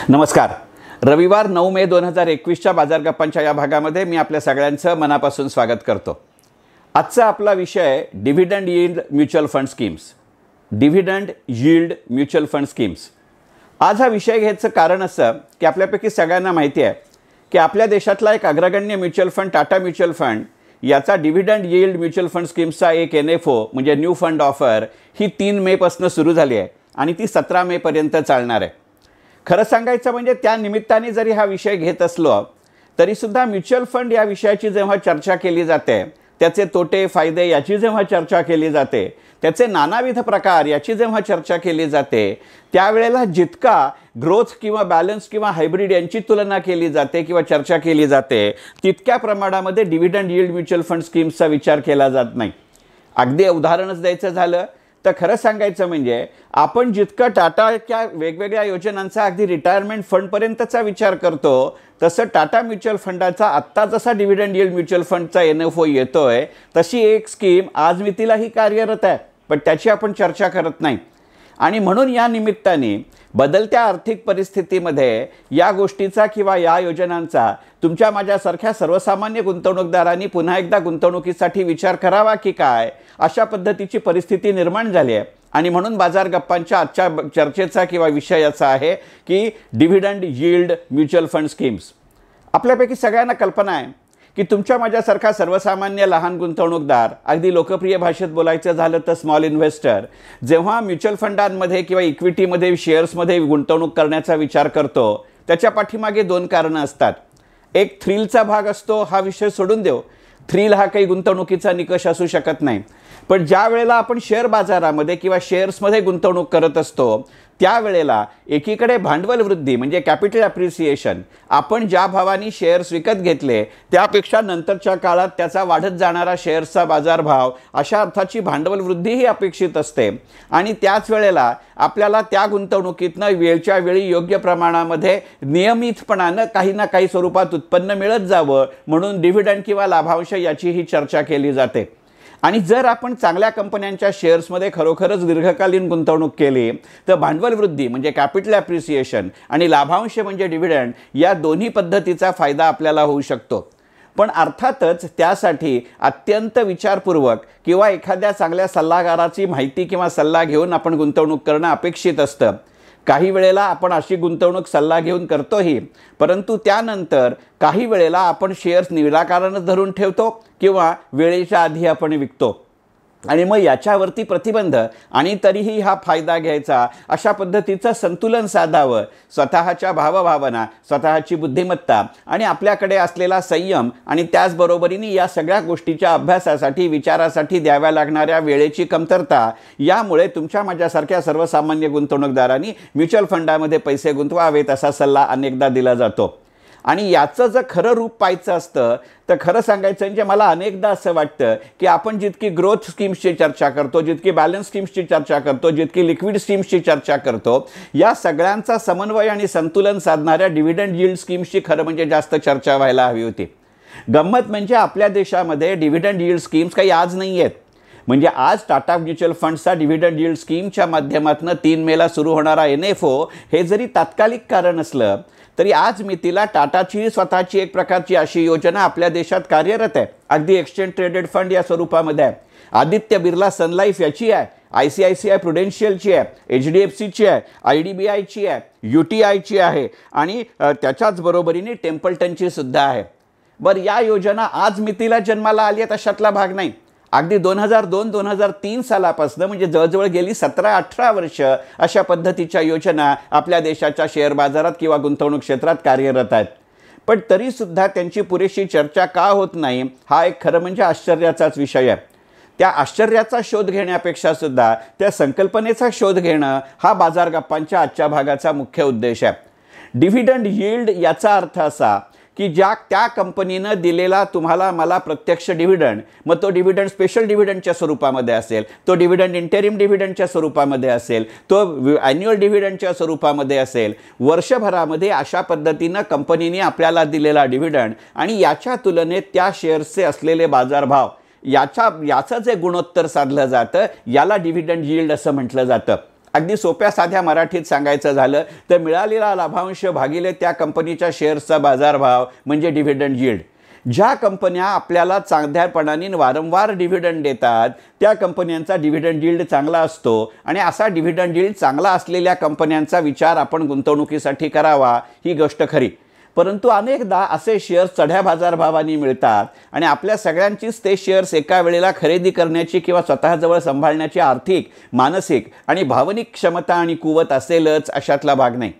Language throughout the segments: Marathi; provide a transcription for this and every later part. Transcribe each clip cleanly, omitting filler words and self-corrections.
नमस्कार. रविवार 9 मे 2021च्या बाजार गप्पांच्या या भागामध्ये मी आपल्या सगळ्यांचं मनापासून स्वागत करतो. आजचा आपला विषय dividend yield mutual fund schemes. Dividend yield mutual fund schemes. आज हा विषय घ्यायचं कारण असं की आपल्यापैकी सगळ्यांना माहिती आहे की आपल्या देशातला एक अग्रगण्य mutual fund Tata mutual fund याचा डिव्हिडंड यील्ड म्युच्युअल फंड स्कीम्सचा एक NFO म्हणजे न्यू फंड ऑफर ही 3 मेपासून सुरू झाली आहे आणि ती 17 मेपर्यंत चालणार आहे. खरं सांगायचं म्हणजे त्या निमित्ताने जरी हा विषय घेत असलो तरीसुद्धा म्युच्युअल फंड या विषयाची जेव्हा चर्चा केली जाते, त्याचे तोटे फायदे याची जेव्हा चर्चा केली जाते, त्याचे नानाविध प्रकार याची जेव्हा चर्चा केली जाते, त्यावेळेला जितका ग्रोथ किंवा बॅलन्स किंवा हायब्रिड यांची तुलना केली जाते किंवा चर्चा केली जाते, तितक्या प्रमाणामध्ये डिव्हिडंड यील्ड म्युच्युअल फंड स्कीम्सचा विचार केला जात नाही. अगदी उदाहरणच द्यायचं झालं तर खरं सांगायचं म्हणजे आपण जितकं टाटाच्या वेगवेगळ्या योजनांचा अगदी रिटायरमेंट फंडपर्यंतचा विचार करतो, तसं टाटा म्युच्युअल फंडाचा आत्ता जसा डिव्हिडंड यील्ड म्युच्युअल फंडचा NFO येतोय तशी एक स्कीम आज मितीलाही कार्यरत आहे, पण त्याची आपण चर्चा करत नाही. आणि म्हणून या निमित्ताने बदलत्या आर्थिक परिस्थितीमध्ये या गोष्टीचा किंवा या योजनांचा तुमच्या माझ्यासारख्या सर्वसामान्य गुंतवणूकदारांनी पुन्हा एकदा गुंतवणुकीसाठी विचार करावा की काय, अशा पद्धतीची परिस्थिती निर्माण झाली आहे. आणि म्हणून बाजार गप्पांच्या आजच्या चर्चेचा किंवा विषयाचा आहे की dividend yield mutual fund schemes. आपल्यापैकी सगळ्यांना कल्पना आहे की तुमच्या माझ्यासारखा सर्वसामान्य लहान गुंतवणूकदार, अगदी लोकप्रिय भाषेत बोलायचं झालं तर स्मॉल इन्व्हेस्टर, जेव्हा म्युच्युअल फंडांमध्ये किंवा इक्विटीमध्ये शेअर्समध्ये गुंतवणूक करण्याचा विचार करतो, त्याच्या पाठीमागे 2 कारणं असतात. एक थ्रिलचा भाग असतो, हा विषय सोडून देऊ, थ्रिल हा काही गुंतवणुकीचा निकष असू शकत नाही. पण ज्या वेळेला आपण शेअर बाजारामध्ये किंवा शेअर्समध्ये गुंतवणूक करत असतो त्यावेळेला एकीकडे भांडवल वृद्धी म्हणजे कॅपिटल ॲप्रिसिएशन, आपण ज्या भावाने शेअर्स विकत घेतले त्यापेक्षा नंतरच्या काळात त्याचा वाढत जाणारा शेअर्सचा बाजारभाव, अशा अर्थाची भांडवल वृद्धीही अपेक्षित असते. आणि त्याच वेळेला आपल्याला त्या गुंतवणुकीतनं वेळच्या वेळी योग्य प्रमाणामध्ये नियमितपणानं काही ना काही स्वरूपात उत्पन्न मिळत जावं म्हणून डिव्हिडंड किंवा लाभांश याचीही चर्चा केली जाते. आणि जर आपण चांगल्या कंपन्यांच्या शेअर्समध्ये खरोखरच दीर्घकालीन गुंतवणूक केली तर भांडवल वृद्धी म्हणजे कॅपिटल ॲप्रिसिएशन आणि लाभांश म्हणजे डिव्हिडंड या दोन्ही पद्धतीचा फायदा आपल्याला होऊ शकतो. पण अर्थातच त्यासाठी अत्यंत विचारपूर्वक किंवा एखाद्या चांगल्या सल्लागाराची माहिती किंवा सल्ला घेऊन आपण गुंतवणूक करणं अपेक्षित असतं. काही वेळेला आपण अशी गुंतवणूक सल्ला घेऊन करतोही, परंतु त्यानंतर काही वेळेला आपण शेअर्स निराकारणच धरून ठेवतो किंवा वेळेच्या आधी आपण विकतो आणि मग याच्यावरती प्रतिबंध आणि तरीही हा फायदा घ्यायचा, अशा पद्धतीचं संतुलन साधावं. स्वतःच्या भावभावना, स्वतःची बुद्धिमत्ता आणि आपल्याकडे असलेला संयम आणि त्याचबरोबरीने या सगळ्या गोष्टीच्या अभ्यासासाठी विचारासाठी द्याव्या लागणाऱ्या वेळेची कमतरता, यामुळे तुमच्या माझ्यासारख्या सर्वसामान्य गुंतवणूकदारांनी म्युच्युअल फंडामध्ये पैसे गुंतवावेत असा सल्ला अनेकदा दिला जातो. आणि याचं जर खरं रूप पाहायचं असतं तर खरं सांगायचं म्हणजे मला अनेकदा असं वाटतं की आपण जितकी ग्रोथ स्कीम्सची चर्चा करतो, जितकी बॅलन्स स्कीम्सची चर्चा करतो, जितकी लिक्विड स्कीम्सची चर्चा करतो, या सगळ्यांचा समन्वय आणि संतुलन साधणाऱ्या डिव्हिडंड यील्ड स्कीम्सची खरं म्हणजे जास्त चर्चा व्हायला हवी होती. गंमत म्हणजे आपल्या देशामध्ये डिव्हिडंड यील्ड स्कीम्स काही आज नाही आहेत. म्हणजे आज टाटा म्युच्युअल फंड्सचा डिव्हिडंड यील्ड स्कीमच्या माध्यमातून 3 मेला सुरू होणारा NFO हे जरी तात्कालिक कारण असलं तरी आज मितीला टाटाची स्वतःची एक प्रकारची अशी योजना आपल्या देशात कार्यरत आहे. अगदी एक्सचेंज ट्रेडेड फंड या स्वरूपामध्ये आहे. आदित्य बिर्ला सन लाईफ याची आहे, ICICI प्रुडेन्शियलची आहे, HDFCची आहे, IDBIची आहे, UTIची आहे आणि त्याच्याच बरोबरीने टेम्पल्टनची सुद्धा आहे. बरं, या योजना आज मितीला जन्माला आली आहेत अशातला भाग नाही. अगदी 2002-2003 सालापासून म्हणजे जवळजवळ गेली 17-18 वर्ष अशा पद्धतीच्या योजना आपल्या देशाच्या शेअर बाजारात किंवा गुंतवणूक क्षेत्रात कार्यरत आहेत. पण तरीसुद्धा त्यांची पुरेशी चर्चा का होत नाही, हा एक खरं म्हणजे आश्चर्याचाच विषय आहे. त्या आश्चर्याचा शोध घेण्यापेक्षा सुद्धा त्या संकल्पनेचा शोध घेणं हा बाजार गप्पांच्या आजच्या भागाचा मुख्य उद्देश आहे. डिव्हिडंड यील्ड याचा अर्थ असा की त्या कंपनीनं दिलेला तुम्हाला मला प्रत्यक्ष डिव्हिडंड, मग तो डिव्हिडंड स्पेशल डिव्हिडंडच्या स्वरूपामध्ये असेल, तो डिव्हिडंड इंटेरिम डिव्हिडंडच्या स्वरूपामध्ये असेल, तो ॲन्युअल डिव्हिडंडच्या स्वरूपामध्ये असेल, वर्षभरामध्ये अशा पद्धतीनं कंपनीने आपल्याला दिलेला डिव्हिडंड आणि याच्या तुलनेत त्या शेअर्सचे असलेले बाजारभाव याचं जे गुणोत्तर साधलं जातं याला डिव्हिडंड यील्ड असं म्हटलं जातं. अगदी सोप्या साध्या मराठीत सांगायचं झालं तर मिळालेला लाभांश भागिले त्या कंपनीच्या शेअर्सचा बाजारभाव म्हणजे डिव्हिडंड यील्ड. ज्या कंपन्या आपल्याला चांगल्यापणाने वारंवार डिव्हिडंड देतात त्या कंपन्यांचा डिव्हिडंड यील्ड चांगला असतो आणि असा डिव्हिडंड यील्ड चांगला असलेल्या कंपन्यांचा विचार आपण गुंतवणुकीसाठी करावा ही गोष्ट खरी. परंतु अनेकदा असे शेअर्स चढ्या बाजारभावाने मिळतात आणि आपल्या सगळ्यांचीच ते शेअर्स एका वेळेला खरेदी करण्याची किंवा स्वतःजवळ सांभाळण्याची आर्थिक, मानसिक आणि भावनिक क्षमता आणि कुवत असेलच अशातला भाग नाही.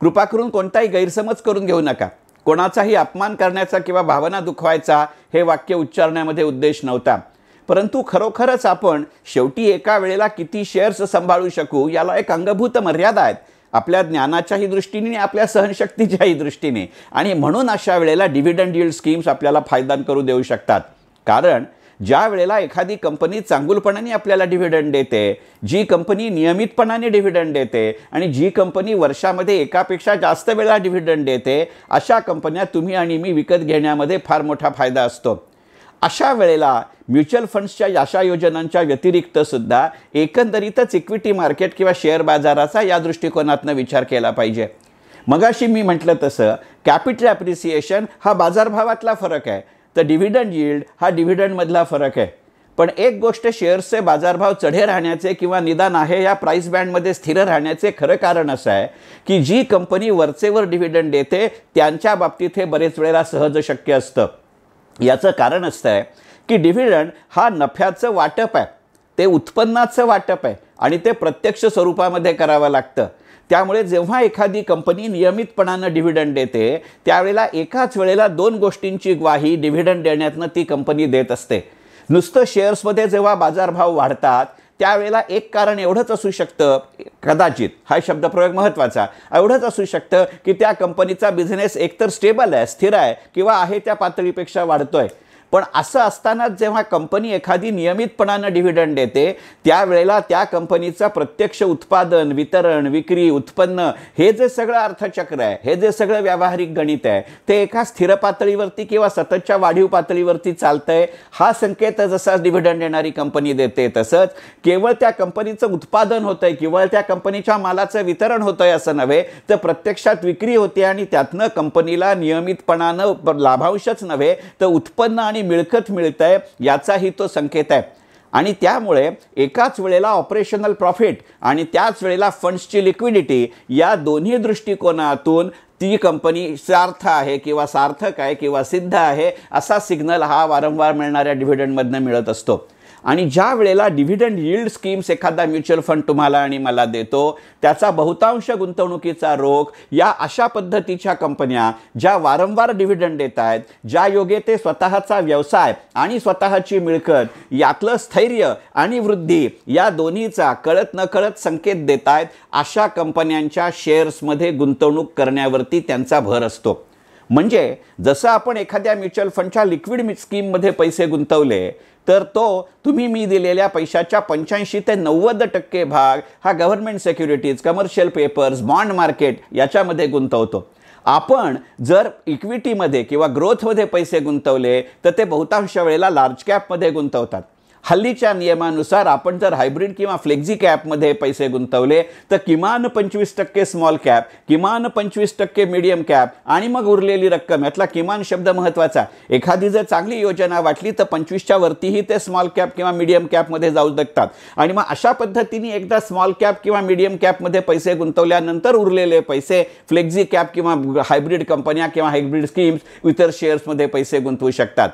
कृपा करून कोणताही गैरसमज करून घेऊ नका. कोणाचाही अपमान करण्याचा किंवा भावना दुखवायचा हे वाक्य उच्चारण्यामध्ये उद्देश नव्हता. परंतु खरोखरच आपण शेवटी एका वेळेला किती शेअर्स सांभाळू शकू याला एक अंगभूत मर्यादा आहेत, आपल्या ज्ञानाच्याही दृष्टीने आणि आपल्या सहनशक्तीच्याही दृष्टीने. आणि म्हणून अशा वेळेला डिव्हिडंड यील्ड स्कीम्स आपल्याला फायदा करू देऊ शकतात. कारण ज्या वेळेला एखादी कंपनी चांगुलपणाने आपल्याला डिव्हिडंड देते, जी कंपनी नियमितपणाने डिव्हिडंड देते आणि जी कंपनी वर्षामध्ये एकापेक्षा जास्त वेळा डिव्हिडंड देते, अशा कंपन्या तुम्ही आणि मी विकत घेण्यामध्ये फार मोठा फायदा असतो. अशा वेळेला म्युच्युअल फंड्सच्या अशा योजनांच्या व्यतिरिक्त सुद्धा एकंदरीतच इक्विटी मार्केट किंवा शेअर बाजाराचा या दृष्टिकोनातून विचार केला पाहिजे. मगाशी मी म्हटलं तसं कॅपिटल ॲप्रिसिएशन हा बाजारभावातला फरक आहे, तर डिव्हिडंड यील्ड हा डिव्हिडंडमधला फरक आहे. पण एक गोष्ट शेअर्सचे बाजारभाव चढे राहण्याचे किंवा निदान आहे या प्राईस बँडमध्ये स्थिर राहण्याचे खरं कारण असं आहे की जी कंपनी वरचेवर डिव्हिडंड देते त्यांच्या बाबतीत हे बरेच वेळेला सहज शक्य असतं. याचं कारण असतं आहे की डिव्हिडंड हा नफ्याचं वाटप आहे, ते उत्पन्नाचं वाटप आहे आणि ते प्रत्यक्ष स्वरूपामध्ये करावं लागतं. त्यामुळे जेव्हा एखादी कंपनी नियमितपणानं डिव्हिडंड देते त्यावेळेला एकाच वेळेला दोन गोष्टींची ग्वाही डिव्हिडंड देण्यातनं ती कंपनी देत असते. नुसतं शेअर्समध्ये जेव्हा बाजारभाव वाढतात त्यावेळेला एक कारण एवढंच असू शकतं, कदाचित हा शब्दप्रयोग महत्त्वाचा, एवढंच असू शकतं की त्या कंपनीचा बिझनेस एकतर स्टेबल आहे, स्थिर आहे किंवा आहे त्या पातळीपेक्षा वाढतोय. पण असं असतानाच जेव्हा कंपनी एखादी नियमितपणानं डिव्हिडंड देते त्यावेळेला त्या कंपनीचा प्रत्यक्ष उत्पादन, वितरण, विक्री, उत्पन्न हे जे सगळं अर्थचक्र आहे, हे जे सगळं व्यावहारिक गणित आहे ते एका स्थिर पातळीवरती किंवा सततच्या वाढीव पातळीवरती चालतंय. हा संकेत जसा डिव्हिडंड देणारी कंपनी देते तसंच केवळ त्या कंपनीचं उत्पादन होतंय, केवळ त्या कंपनीच्या मालाचं वितरण होतंय असं नव्हे, तर प्रत्यक्षात विक्री होते आणि त्यातनं कंपनीला नियमितपणानं लाभांशच नव्हे तर उत्पन्न आणि मिळकत मिळतंय याचाही तो संकेत आहे. आणि त्यामुळे एकाच वेळेला ऑपरेशनल प्रॉफिट आणि त्याच वेळेला फंड्सची लिक्विडिटी या दोन्ही दृष्टिकोनातून ती कंपनी सार्थ आहे किंवा सार्थक आहे किंवा सिद्ध आहे असा सिग्नल हा वारंवार मिळणाऱ्या डिव्हिडंडमधनं मिळत असतो. आणि ज्या वेळेला डिव्हिडंड यील्ड स्कीम्स एखादा म्युच्युअल फंड तुम्हाला आणि मला देतो त्याचा बहुतांश गुंतवणुकीचा रोख या अशा पद्धतीच्या कंपन्या ज्या वारंवार डिव्हिडंड देत आहेत, ज्या योगे ते स्वतःचा व्यवसाय आणि स्वतःची मिळकत यातलं स्थैर्य आणि वृद्धी या दोन्हीचा कळत नकळत संकेत देत आहेत, अशा कंपन्यांच्या शेअर्समध्ये गुंतवणूक करण्यावरती त्यांचा भर असतो. म्हणजे जसं आपण एखाद्या म्युच्युअल फंडच्या लिक्विड स्कीममध्ये पैसे गुंतवले तर तो तुम्ही मी दिलेल्या पैशाच्या 85 ते 90% भाग हा government securities, commercial papers, bond market याच्यामध्ये गुंतवतो. आपण जर इक्विटीमध्ये किंवा ग्रोथमध्ये पैसे गुंतवले तर ते बहुतांश वेळेला लार्ज कॅपमध्ये गुंतवतात. हल्लीच्या नियमानुसार आपण जर हायब्रिड किंवा फ्लेक्झी कॅपमध्ये पैसे गुंतवले तर किमान 25% स्मॉल कॅप, किमान 25% मीडियम कॅप आणि मग उरलेली रक्कम, यातला किमान शब्द महत्त्वाचा. एखादी जर चांगली योजना वाटली तर 25च्या वरतीही ते स्मॉल कॅप किंवा मीडियम कॅपमध्ये जाऊ शकतात. आणि मग अशा पद्धतीने एकदा स्मॉल कॅप किंवा मीडियम कॅपमध्ये पैसे गुंतवल्यानंतर उरलेले पैसे फ्लेक्झी कॅप किंवा हायब्रिड कंपन्या किंवा हायब्रिड स्कीम्स इतर शेअर्समध्ये पैसे गुंतवू शकतात.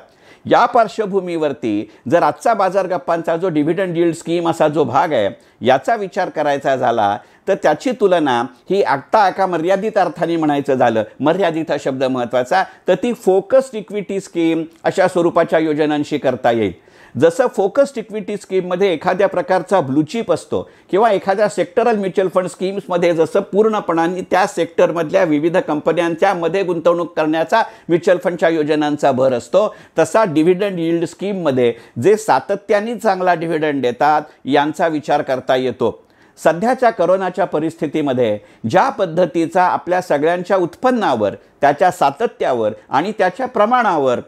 या पार्श्वभूमीवरती जर आजचा बाजार गप्पांचा जो डिव्हिडंड यील्ड स्कीम असा जो भाग आहे याचा विचार करायचा झाला तर त्याची तुलना ही आत्ता एका मर्यादित अर्थाने म्हणायचं झालं, मर्यादित हा शब्द महत्त्वाचा, तर ती फोकस्ड इक्विटी स्कीम अशा स्वरूपाच्या योजनांशी करता येईल. जसं फोकस्ड इक्विटी स्कीममध्ये एखाद्या प्रकारचा ब्लूचिप असतो किंवा एखाद्या सेक्टरल म्युच्युअल फंड स्कीम्समध्ये जसं पूर्णपणाने त्या सेक्टरमधल्या विविध कंपन्यांच्यामध्ये गुंतवणूक करण्याचा म्युच्युअल फंडच्या योजनांचा भर असतो, तसा डिव्हिडंड यील्ड स्कीममध्ये जे सातत्याने चांगला डिव्हिडंड देतात यांचा विचार करता येतो. सध्याच्या कोरोनाच्या परिस्थितीमध्ये ज्या पद्धतीचा आपल्या सगळ्यांच्या उत्पन्नावर, त्याच्या सातत्यावर आणि त्याच्या प्रमाणावर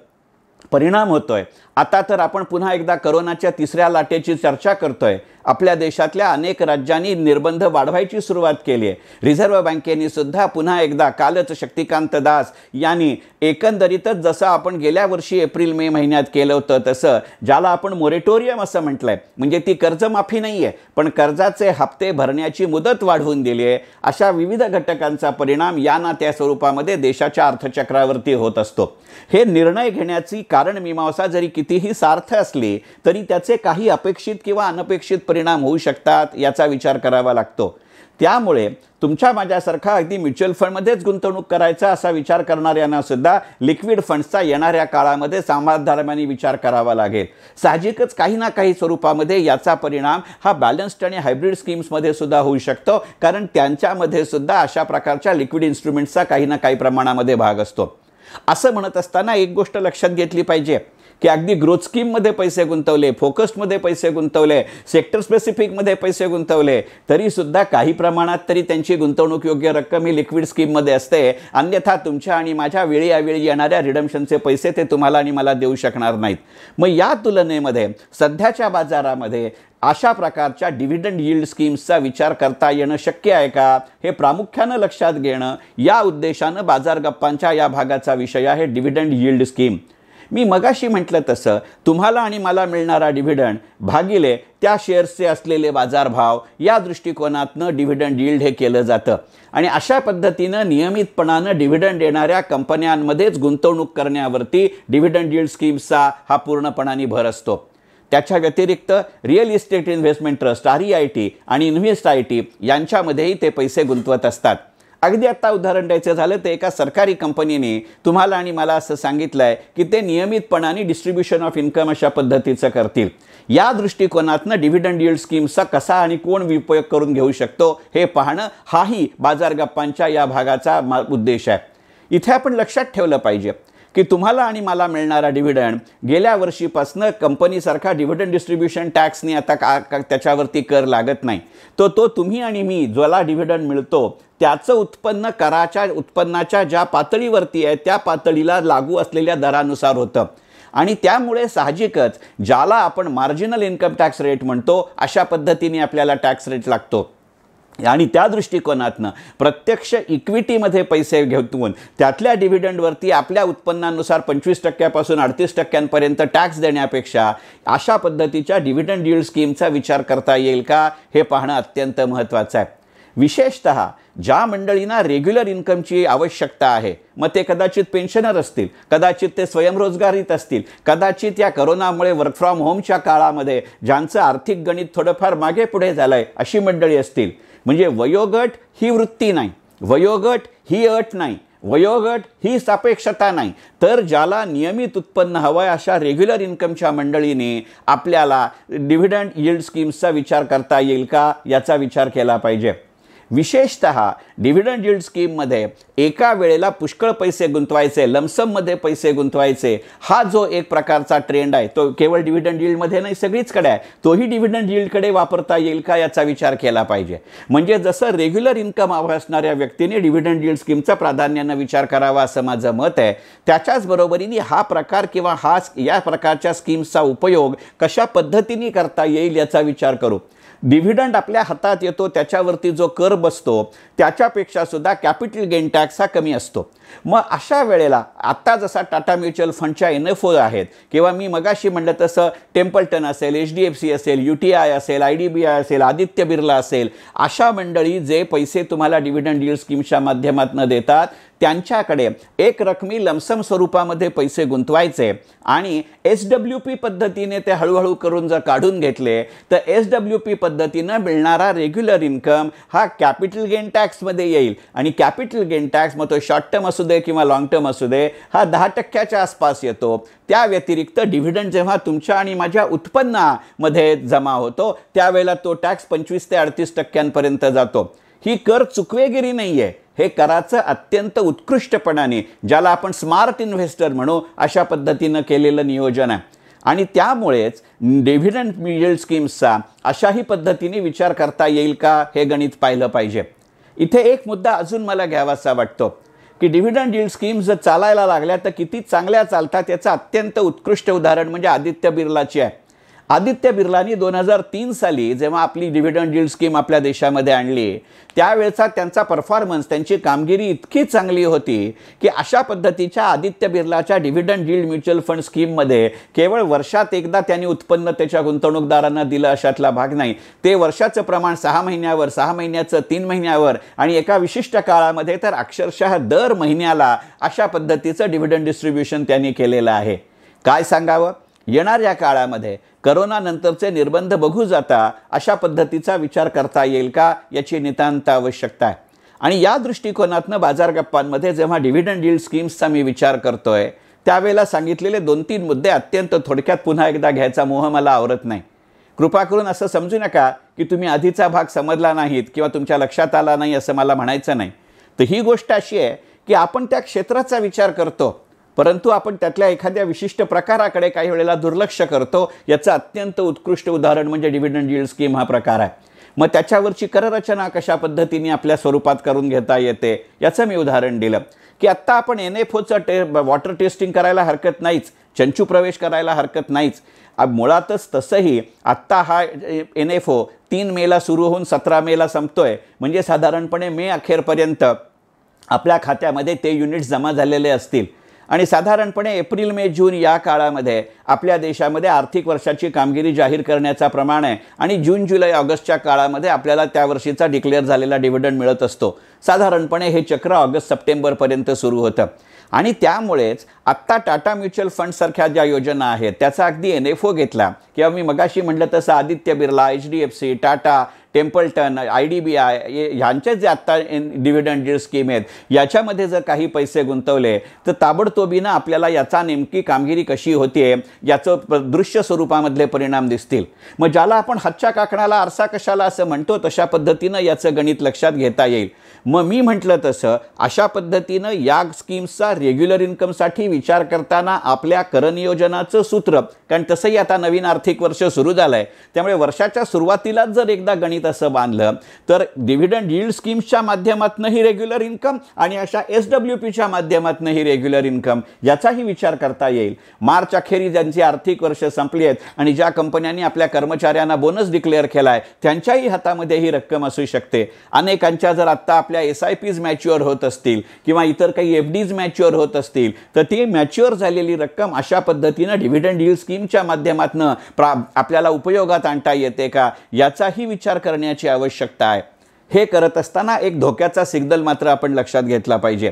परिणाम होतोय, आता तर आपण पुन्हा एकदा कोरोनाच्या तिसऱ्या लाटेची चर्चा करतोय आपल्या देशातल्या अनेक राज्यांनी निर्बंध वाढवायची सुरुवात केली आहे. रिझर्व्ह बँकेने सुद्धा पुन्हा एकदा कालच शक्तिकांत दास यांनी एकंदरीतच जसं आपण गेल्या वर्षी एप्रिल मे महिन्यात केलं होतं तसं, ज्याला आपण मोरेटोरियम असं म्हटलंय, म्हणजे ती कर्जमाफी नाही आहे पण कर्जाचे हप्ते भरण्याची मुदत वाढवून दिली आहे, अशा विविध घटकांचा परिणाम या ना त्या स्वरूपामध्ये देशाच्या अर्थचक्रावरती होत असतो. हे निर्णय घेण्याची कारण मीमांसा जरी कितीही सार्थ असली तरी त्याचे काही अपेक्षित किंवा अनपेक्षित परिणाम होऊ शकतात याचा विचार करावा लागतो. त्यामुळे तुमच्या माझ्यासारखा अगदी म्युच्युअल फंडमध्येच गुंतवणूक करायचा असा विचार करणाऱ्यांना सुद्धा लिक्विड फंड्सचा येणाऱ्या काळामध्ये सावधानपणे विचार करावा लागेल. साहजिकच काही ना काही स्वरूपामध्ये याचा परिणाम हा बॅलन्स्ड आणि हायब्रिड स्कीम्समध्ये सुद्धा होऊ शकतो, कारण त्यांच्यामध्ये सुद्धा अशा प्रकारच्या लिक्विड इन्स्ट्रुमेंट्सचा काही ना काही प्रमाणामध्ये भाग असतो. असं म्हणत असताना एक गोष्ट लक्षात घेतली पाहिजे की अगदी ग्रोथ स्कीममध्ये पैसे गुंतवले, फोकस्डमध्ये पैसे गुंतवले, सेक्टर स्पेसिफिकमध्ये पैसे गुंतवले तरीसुद्धा काही प्रमाणात तरी त्यांची गुंतवणूक योग्य रक्कम ही लिक्विड स्कीममध्ये असते. अन्यथा तुमच्या आणि माझ्या वेळी यावेळी येणाऱ्या रिडम्शनचे पैसे ते तुम्हाला आणि मला देऊ शकणार नाहीत. मग या तुलनेमध्ये सध्याच्या बाजारामध्ये अशा प्रकारच्या डिव्हिडंड यील्ड स्कीम्सचा विचार करता येणं शक्य आहे का, हे प्रामुख्यानं लक्षात घेणं या उद्देशानं बाजार गप्पांच्या या भागाचा विषय आहे डिव्हिडंड यील्ड स्कीम. मी मगाशी म्हटलं तसं तुम्हाला आणि मला मिळणारा डिव्हिडंड भागिले त्या शेअर्सचे असलेले बाजारभाव या दृष्टिकोनातनं डिव्हिडंड यील्ड हे केलं जातं. आणि अशा पद्धतीनं नियमितपणानं डिव्हिडंड देणाऱ्या कंपन्यांमध्येच गुंतवणूक करण्यावरती डिव्हिडंड यील्ड स्कीम्सचा हा पूर्णपणाने भर असतो. त्याच्या व्यतिरिक्त real estate investment trust REIT आणि इन्व्हेस्ट IT यांच्यामध्येही ते पैसे गुंतवत असतात. अगदी आता उदाहरण द्यायचं झालं तर एका सरकारी कंपनीने तुम्हाला आणि मला असं सांगितलं आहे की ते नियमितपणाने डिस्ट्रीब्युशन ऑफ इन्कम अशा पद्धतीचं करतील. या दृष्टिकोनातनं डिव्हिडंड यील्ड स्कीम्सचा कसा आणि कोण उपयोग करून घेऊ शकतो हे पाहणं हाही बाजार गप्पांच्या या भागाचा उद्देश आहे. इथे आपण लक्षात ठेवलं पाहिजे की तुम्हाला आणि मला मिळणारा डिव्हिडंड गेल्या वर्षीपासून कंपनीसारखा डिव्हिडंड डिस्ट्रीब्युशन टॅक्सने आता त्याच्यावरती कर लागत नाही. तो तुम्ही आणि मी ज्याला डिव्हिडंड मिळतो त्याचं उत्पन्न कराच्या उत्पन्नाच्या ज्या पातळीवरती आहे त्या पातळीला लागू असलेल्या दरानुसार होतं. आणि त्यामुळे साहजिकच ज्याला आपण मार्जिनल इन्कम टॅक्स रेट म्हणतो अशा पद्धतीने आपल्याला टॅक्स रेट लागतो. आणि त्या दृष्टिकोनातनं प्रत्यक्ष इक्विटीमध्ये पैसे घेऊन त्यातल्या डिव्हिडंडवरती आपल्या उत्पन्नानुसार 25% 38% टॅक्स देण्यापेक्षा अशा पद्धतीच्या डिव्हिडंड यील्ड स्कीमचा विचार करता येईल का हे पाहणं अत्यंत महत्त्वाचं आहे. विशेषतः ज्या मंडळींना रेग्युलर इन्कमची आवश्यकता आहे, मग ते कदाचित पेन्शनर असतील, कदाचित ते स्वयंरोजगारीत असतील, कदाचित या करोनामुळे वर्क फ्रॉम होमच्या काळामध्ये ज्यांचं आर्थिक गणित थोडंफार मागे पुढे झालं आहे अशी मंडळी असतील. म्हणजे वयोगट ही वृत्ती नाही, वयोगट ही अट नाही, वयोगट ही सापेक्षता नाही, तर ज्याला नियमित उत्पन्न हवं आहे अशा रेग्युलर इन्कमच्या मंडळीने आपल्याला डिव्हिडंड यील्ड स्कीम्सचा विचार करता येईल का याचा विचार केला पाहिजे. विशेषतः डिव्हिडंड यील्ड स्कीममध्ये एका वेळेला पुष्कळ पैसे गुंतवायचे, लमसममध्ये पैसे गुंतवायचे हा जो एक प्रकारचा ट्रेंड आहे तो केवळ डिव्हिडंड यील्डमध्ये नाही सगळीचकडे आहे. तोही डिव्हिडंड यील्डकडे वापरता येईल का याचा विचार केला पाहिजे. म्हणजे जसं रेग्युलर इन्कम हवं असणाऱ्या व्यक्तीने डिव्हिडंड यील्ड स्कीमचा प्राधान्यानं विचार करावा असं माझं मत आहे. त्याच्याच बरोबरीने हा प्रकार किंवा या प्रकारच्या स्कीम्सचा उपयोग कशा पद्धतीने करता येईल याचा विचार करू. डिव्हिडंड आपल्या हातात येतो त्याच्यावरती जो कर बसतो त्याच्यापेक्षा सुद्धा कॅपिटल गेन टॅक्स हा कमी असतो. मग अशा वेळेला आता जसा टाटा म्युच्युअल फंडच्या NFO आहेत किंवा मी मगाशी म्हटलं तसं टेम्पल्टन असेल, HDFC असेल, UTI असेल, IDBI असेल, आदित्य बिर्ला असेल, अशा मंडळी जे पैसे तुम्हाला डिव्हिडंड यील्ड स्कीमच्या माध्यमातून देतात त्यांच्याकडे एक रकमी लमसम स्वरूपामध्ये पैसे गुंतवायचे आणि SWP पद्धतीने ते हळूहळू करून जर काढून घेतले तर SWP पद्धतीनं मिळणारा रेग्युलर इन्कम हा कॅपिटल गेन टॅक्समध्ये येईल. आणि कॅपिटल गेन टॅक्स मग तो शॉर्ट टर्म असू दे किंवा लॉंग टर्म असू दे हा 10% आसपास येतो. त्या व्यतिरिक्त डिव्हिडंड जेव्हा तुमच्या आणि माझ्या उत्पन्नामध्ये जमा होतो त्यावेळेला तो टॅक्स 25 ते 38% जातो. ही कर चुकवेगिरी नाही आहे, हे कराचं अत्यंत उत्कृष्टपणाने ज्याला आपण स्मार्ट इन्व्हेस्टर म्हणू अशा पद्धतीनं केलेलं नियोजन आहे. आणि त्यामुळेच डिव्हिडंड यील्ड स्कीम्सचा अशाही पद्धतीने विचार करता येईल का हे गणित पाहिलं पाहिजे. इथे एक मुद्दा अजून मला घ्यावासा वाटतो की डिव्हिडंड यील्ड स्कीम्स जर चालायला लागल्या तर किती चांगल्या चालतात याचं अत्यंत उत्कृष्ट उदाहरण म्हणजे आदित्य बिर्लाची आहे. आदित्य बिर्लानी 2003 साली जेव्हा आपली डिव्हिडंड यील्ड स्कीम आपल्या देशामध्ये आणली, त्यावेळचा त्यांचा परफॉर्मन्स, त्यांची कामगिरी इतकी चांगली होती की अशा पद्धतीच्या आदित्य बिर्लाच्या डिव्हिडंड यील्ड म्युच्युअल फंड स्कीममध्ये केवळ वर्षात एकदा त्यांनी उत्पन्न त्याच्या गुंतवणूकदारांना दिलं अशातला भाग नाही. ते वर्षाचं प्रमाण 6 महिन्यावर, 6 महिन्याचं 3 महिन्यावर आणि एका विशिष्ट काळामध्ये तर अक्षरशः दर महिन्याला अशा पद्धतीचं डिव्हिडंड डिस्ट्रीब्युशन त्यांनी केलेलं आहे. काय सांगावं, येणाऱ्या काळामध्ये करोना नंतरचे निर्बंध बघू जाता अशा पद्धतीचा विचार करता येईल का, याची नितांत आवश्यकता आहे. आणि या दृष्टिकोनातनं बाजार गप्पांमध्ये जेव्हा डिव्हिडंड यील्ड स्कीम्सचा मी विचार करतोय, त्यावेळेला सांगितलेले 2-3 मुद्दे अत्यंत थोडक्यात पुन्हा एकदा घ्यायचा मोह मला आवरत नाही. कृपा करून असं समजू नका की तुम्ही आधीचा भाग समजला नाहीत किंवा तुमच्या लक्षात आला नाही असं मला म्हणायचं नाही. तर ही गोष्ट अशी आहे की आपण त्या क्षेत्राचा विचार करतो, परंतु आपण त्यातल्या एखाद्या विशिष्ट प्रकाराकडे काही वेळेला दुर्लक्ष करतो. याचं अत्यंत उत्कृष्ट उदाहरण म्हणजे डिव्हिडंड यील्ड स्कीम हा प्रकार आहे. मग त्याच्यावरची कररचना कशा पद्धतीने आपल्या स्वरूपात करून घेता येते याचं मी उदाहरण दिलं की आत्ता आपण NFOचं वॉटर टेस्टिंग करायला हरकत नाहीच, चंचू प्रवेश करायला हरकत नाहीच. मुळातच तसंही आत्ता हा NFO 3 मेला सुरू होऊन 17 मेला संपतोय, म्हणजे साधारणपणे मे अखेरपर्यंत आपल्या खात्यामध्ये ते युनिट्स जमा झालेले असतील आणि साधारणपणे एप्रिल मे जून या काळामध्ये आपल्या देशामध्ये आर्थिक वर्षाची कामगिरी जाहीर करण्याचा प्रमाण आहे आणि जून जुलै ऑगस्टच्या काळामध्ये आपल्याला त्या वर्षीचा डिक्लेअर झालेला डिव्हिडंड मिळत असतो. साधारणपणे हे चक्र ऑगस्ट सप्टेंबरपर्यंत सुरू होतं आणि त्यामुळेच आत्ता टाटा म्युच्युअल फंडसारख्या ज्या योजना आहेत त्याचा अगदी NFO घेतला किंवा मी मगाशी म्हटलं तसं Aditya Birla, HDFC, Tata, Templeton, IDBI ह्यांचे जे आत्ता डिव्हिडंड यील्ड स्कीम आहेत याच्यामध्ये जर काही पैसे गुंतवले तर ताबडतोबीनं आपल्याला याचा नेमकी कामगिरी कशी होतीये याचं दृश्य स्वरूपामधले परिणाम दिसतील. मग ज्याला आपण हातच्या काकणाला आरसा कशाला असं म्हणतो तशा पद्धतीनं याचं गणित लक्षात घेता येईल. मग मी म्हटलं तसं अशा पद्धतीनं या स्कीम्सचा रेग्युलर इन्कमसाठी विचार करताना आपल्या करनियोजनाचं सूत्र, कारण तसंही आता नवीन आर्थिक वर्ष सुरू झालं आहे, त्यामुळे वर्षाच्या सुरुवातीलाच जर एकदा गणित असं बांधलं तर डिव्हिडंड यील्ड स्कीम्सच्या माध्यमातूनही रेग्युलर इन्कम आणि अशा SWPच्या माध्यमातूनही रेग्युलर इन्कम याचाही विचार करता येईल. मार्च अखेरी ज्यांची आर्थिक वर्ष संपली आहेत आणि ज्या कंपन्यांनी आपल्या कर्मचाऱ्यांना बोनस डिक्लेअर केला आहे त्यांच्याही हातामध्ये ही रक्कम असू शकते. अनेकांच्या जर आत्ता आपल्या SIPs मॅच्युअर होत असतील किंवा इतर काही FDs मॅच्युअर होत असतील तर ती मॅच्युअर झालेली रक्कम अशा पद्धतीनं डिव्हिडंड यील्ड स्कीमच्या माध्यमातून आपल्याला उपयोगात आणता येते का याचाही विचार करण्याची आवश्यकता आहे. हे करत असताना एक धोक्याचा सिग्नल मात्र आपण लक्षात घेतला पाहिजे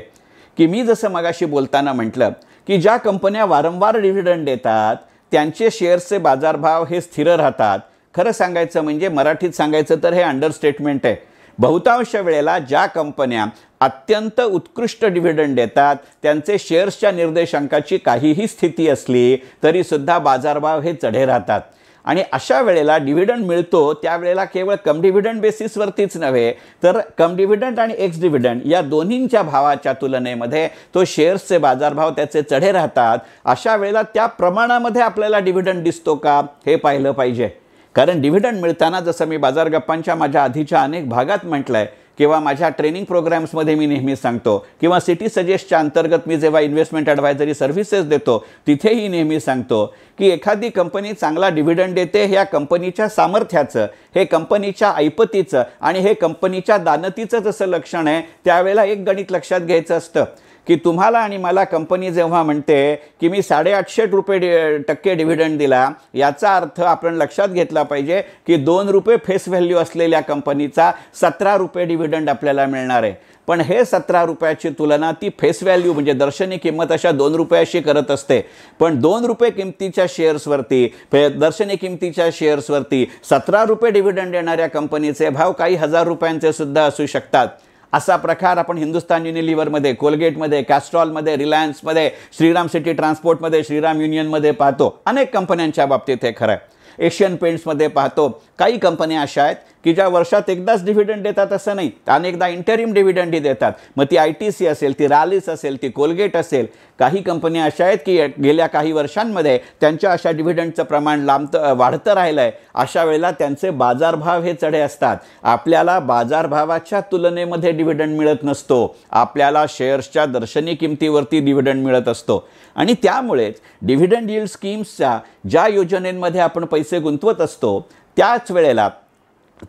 की मी जसं मगाशी बोलताना म्हटलं की ज्या कंपन्या वारंवार डिव्हिडंड देतात त्यांचे शेअर्सचे बाजारभाव हे स्थिर राहतात. खरं सांगायचं म्हणजे मराठीत सांगायचं तर हे अंडरस्टेटमेंट आहे. बहुतांश वेळेला ज्या कंपन्या अत्यंत उत्कृष्ट डिव्हिडंड देतात त्यांचे शेअर्सच्या निर्देशांकाची काहीही स्थिती असली तरीसुद्धा बाजारभाव हे चढे राहतात. आणि अशा वेळेला डिव्हिडंड मिळतो त्यावेळेला केवळ कम डिव्हिडंड बेसिसवरतीच नव्हे तर कम डिव्हिडंड आणि एक्स डिव्हिडंड या दोन्हींच्या भावाच्या तुलनेमध्ये तो शेअर्सचे बाजारभाव त्याचे चढे राहतात. अशा वेळेला त्या प्रमाणामध्ये आपल्याला डिव्हिडंड दिसतो का हे पाहिलं पाहिजे. कारण डिव्हिडंड मिळताना जसं मी बाजार गप्पांच्या माझ्या आधीच्या अनेक भागात म्हटलं आहे किंवा माझ्या ट्रेनिंग प्रोग्राम्समध्ये मी नेहमी सांगतो किंवा सिटी सजेस्टच्या अंतर्गत मी जेव्हा इन्व्हेस्टमेंट ॲडवायझरी सर्व्हिसेस देतो तिथेही नेहमी सांगतो की एखादी कंपनी चांगला डिव्हिडंड देते ह्या कंपनीच्या सामर्थ्याचं, हे कंपनीच्या ऐपतीचं आणि हे कंपनीच्या दानतीचं जसं लक्षण आहे त्यावेळेला एक गणित लक्षात घ्यायचं असतं की तुम्हाला आणि मला कंपनी जेव्हा म्हणते की मी 850% डिव्हिडंड दिला याचा अर्थ आपण लक्षात घेतला पाहिजे की ₹2 फेस व्हॅल्यू असलेल्या कंपनीचा ₹17 डिव्हिडंड आपल्याला मिळणार आहे. पण हे ₹17ची तुलना ती फेस व्हॅल्यू म्हणजे दर्शनी किंमत अशा ₹2 करत असते. पण ₹2 किमतीच्या शेअर्सवरती, दर्शनी किमतीच्या शेअर्सवरती ₹17 डिव्हिडंड देणाऱ्या कंपनीचे भाव काही हजार रुपयांचे सुद्धा असू शकतात. असा प्रकार आपण हिंदुस्तान युनिलिव्हरमध्ये, कोलगेटमध्ये, कॅस्ट्रॉलमध्ये, रिलायन्समध्ये, श्रीराम सिटी ट्रान्सपोर्टमध्ये, श्रीराम युनियनमध्ये पाहतो. अनेक कंपन्यांच्या बाबतीत हे खरं आहे. एशियन पेंट्समध्ये पाहतो. काही कंपन्या अशा आहेत की ज्या वर्षात एकदाच डिव्हिडंड देतात असं नाही, अनेकदा इंटरिम डिव्हिडंडही देतात. मग ती ITC असेल, ती रॅलिस असेल, ती कोलगेट असेल. काही कंपन्या अशा आहेत की गेल्या काही वर्षांमध्ये त्यांच्या अशा डिव्हिडंडचं प्रमाण वाढतं राहिलं आहे. अशा वेळेला त्यांचे बाजारभाव हे चढे असतात. आपल्याला बाजारभावाच्या तुलनेमध्ये डिव्हिडंड मिळत नसतो, आपल्याला शेअर्सच्या दर्शनी किमतीवरती डिव्हिडंड मिळत असतो. आणि त्यामुळेच डिव्हिडंड यील्ड स्कीम्सच्या ज्या योजनेमध्ये आपण पैसे गुंतवत असतो त्याच वेळेला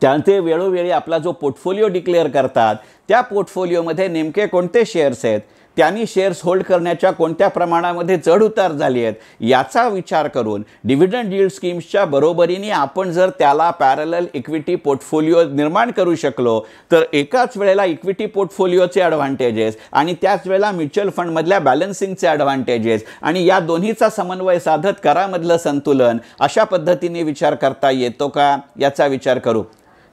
त्यांचे वेळोवेळी आपला जो पोर्टफोलिओ डिक्लेअर करतात, त्या पोर्टफोलिओमध्ये नेमके कोणते शेअर्स आहेत, त्यांनी शेअर्स होल्ड करण्याच्या कोणत्या प्रमाणामध्ये चढउतार झाली आहेत, याचा विचार करून डिव्हिडंड यील्ड स्कीम्सच्या बरोबरीने आपण जर त्याला पॅरलल इक्विटी पोर्टफोलिओ निर्माण करू शकलो तर एकाच वेळेला इक्विटी पोर्टफोलिओचे ॲडव्हान्टेजेस आणि त्याच वेळेला म्युच्युअल फंडमधल्या बॅलन्सिंगचे ॲडव्हान्टेजेस आणि या दोन्हीचा समन्वय साधत करामधलं संतुलन अशा पद्धतीने विचार करता येतो का, याचा विचार करू.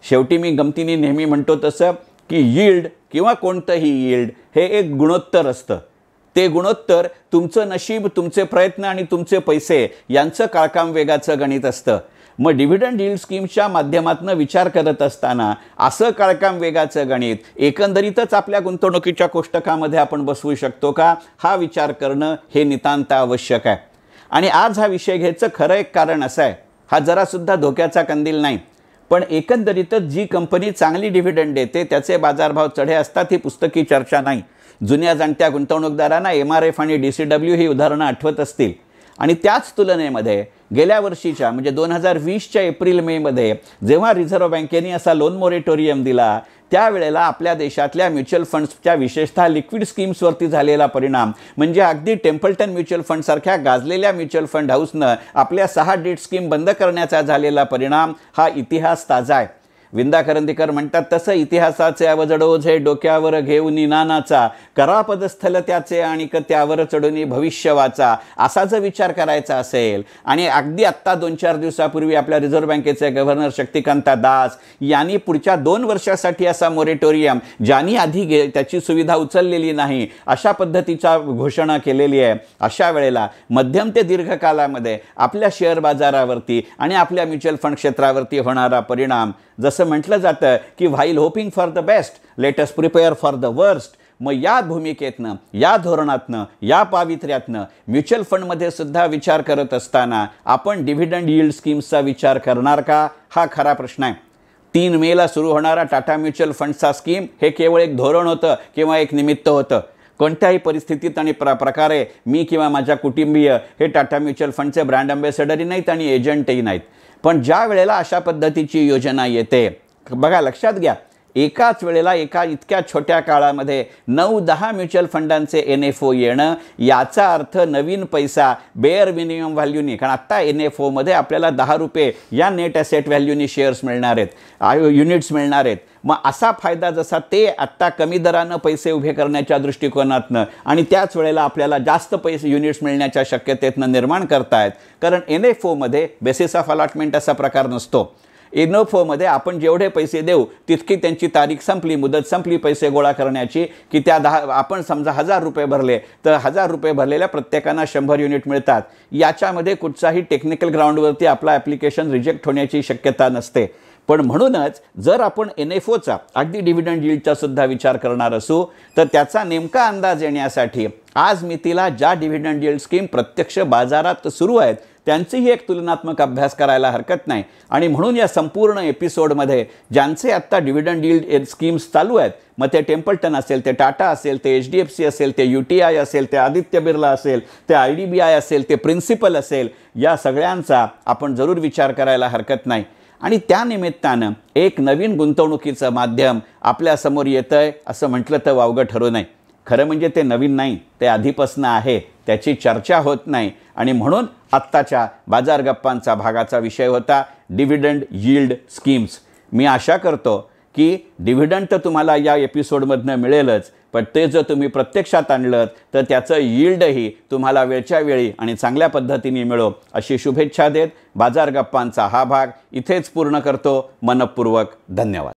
शेवटी मी गमतीने नेहमी म्हणतो तसं की यील्ड किंवा कोणतंही यील्ड हे एक गुणोत्तर असतं. ते गुणोत्तर तुमचं नशीब, तुमचे प्रयत्न आणि तुमचे पैसे यांचं काळकाम वेगाचं गणित असतं. मग डिव्हिडंड यील्ड स्कीम्सच्या माध्यमातून विचार करत असताना असं काळकाम वेगाचं गणित एकंदरीतच आपल्या गुंतवणुकीच्या कोष्टकामध्ये आपण बसवू शकतो का, हा विचार करणं हे नितांत आवश्यक आहे. आणि आज हा विषय घ्यायचं खरं एक कारण असं आहे, हा जरासुद्धा धोक्याचा कंदील नाही, पण एकंदरीतच जी कंपनी चांगली डिव्हिडंड देते त्याचे बाजारभाव चढे असतात ही पुस्तकी चर्चा नाही. जुन्या जाणत्या गुंतवणूकदारांना MRF आणि DCW ही उदाहरणं आठवत असतील. आणि त्याच तुलनेमध्ये गेल्या वर्षीच्या म्हणजे 2020च्या एप्रिल-मेमध्ये जेव्हा रिझर्व्ह बँकेने असा लोन मोरेटोरियम दिला त्यावेळेला आपल्या देशातल्या म्युच्युअल फंड्सच्या विशेषतः लिक्विड स्कीम्सवरती झालेला परिणाम म्हणजे अगदी टेम्पल्टन म्युच्युअल फंडसारख्या गाजलेल्या म्युच्युअल फंड हाऊसनं आपल्या 6 डेट स्कीम बंद करण्याचा झालेला परिणाम हा इतिहास ताजा आहे. विंदा करंदीकर म्हणतात तसं इतिहासाचे अवजड ओझे डोक्यावर घेऊन नानाचा करा पदस्थल त्याचे आणि त्यावर चढून भविष्य वाचा, असा जर विचार करायचा असेल आणि अगदी आत्ता 2-4 दिवसापूर्वी आपल्या रिझर्व्ह बँकेचे गव्हर्नर शक्तिकांता दास यांनी पुढच्या 2 वर्षासाठी असा मोरेटोरियम ज्यांनी आधी त्याची सुविधा उचललेली नाही अशा पद्धतीचा घोषणा केलेली आहे. अशा वेळेला मध्यम ते दीर्घकालामध्ये आपल्या शेअर बाजारावरती आणि आपल्या म्युच्युअल फंड क्षेत्रावरती होणारा परिणाम, जसं म्हटलं जातं की while hoping for the best let us prepare for the worst. मग या भूमिकेतनं, या धोरणातनं, या पावित्र्यातनं म्युच्युअल फंडमध्ये सुद्धा विचार करत असताना आपण डिव्हिडंड यील्ड स्कीम्सचा विचार करणार का, हा खरा प्रश्न आहे. 3 मेला सुरू होणारा टाटा म्युच्युअल फंडचा स्कीम हे केवळ एक धोरण होतं किंवा एक निमित्त होतं. कोणत्याही परिस्थितीत आणि प्रकारे मी किंवा माझ्या कुटुंबीय हे टाटा म्युच्युअल फंडचे ब्रँड अँबॅसेडरही नाहीत आणि एजंटही नाहीत. पण ज्या वेळेला अशा पद्धतीची योजना येते, बघा लक्षात घ्या, एकाच वेळेला एका इतक्या छोट्या काळामध्ये 9-10 म्युच्युअल फंडांचे NFO येणं, याचा अर्थ नवीन पैसा बेअर मिनिमम व्हॅल्यूनी, कारण आत्ता NFOमध्ये आपल्याला ₹10 या नेट ॲसेट व्हॅल्यूनी शेअर्स मिळणार आहेत, युनिट्स मिळणार आहेत. मग असा फायदा जसा ते आत्ता कमी दरानं पैसे उभे करण्याच्या दृष्टिकोनातनं आणि त्याच वेळेला आपल्याला जास्त पैसे युनिट्स मिळण्याच्या शक्यतेतनं निर्माण करतायत. कारण NFOमध्ये बेसिस ऑफ अलॉटमेंट असा प्रकार नसतो. NFOमध्ये आपण जेवढे पैसे देऊ तितकी त्यांची तारीख संपली, मुदत संपली पैसे गोळा करण्याची, की त्या आपण समजा ₹1000 भरले तर ₹1000 भरलेल्या प्रत्येकांना 100 युनिट मिळतात. याच्यामध्ये कुठचाही टेक्निकल ग्राउंडवरती आपला ॲप्लिकेशन रिजेक्ट होण्याची शक्यता नसते. पण म्हणूनच जर आपण NFOचा अगदी डिव्हिडंड यील्डचा सुद्धा विचार करणार असू तर त्याचा नेमका अंदाज येण्यासाठी आज मितीला ज्या डिव्हिडंड यील्ड स्कीम प्रत्यक्ष बाजारात सुरू आहेत त्यांचीही एक तुलनात्मक अभ्यास करायला हरकत नाही. आणि म्हणून या संपूर्ण एपिसोडमध्ये ज्यांचे आत्ता डिव्हिडंड यील्ड स्कीम्स चालू आहेत, मग ते टेम्पल्टन असेल, ते टाटा असेल, ते HDFC असेल, ते UTI असेल, ते आदित्य बिर्ला असेल, ते IDBI असेल, ते प्रिन्सिपल असेल, या सगळ्यांचा आपण जरूर विचार करायला हरकत नाही. आणि त्या निमित्तानं एक नवीन गुंतवणुकीचं माध्यम आपल्यासमोर येतं आहे असं म्हटलं तर वावगं ठरू नये. खरं म्हणजे ते नवीन नाही, ते आधीपासून आहे, त्याची चर्चा होत नाही. आणि म्हणून आत्ताच्या बाजार गप्पांचा भागाचा विषय होता डिव्हिडंड यील्ड स्कीम्स. मी आशा करतो की डिव्हिडंड तर तुम्हाला या एपिसोडमधनं मिळेलच, पण ते जर तुम्ही प्रत्यक्षात आणलं तर त्याचं यील्डही तुम्हाला वेळच्या वेळी आणि चांगल्या पद्धतीने मिळो अशी शुभेच्छा देत बाजार गप्पांचा हा भाग इथेच पूर्ण करतो. मनपूर्वक धन्यवाद.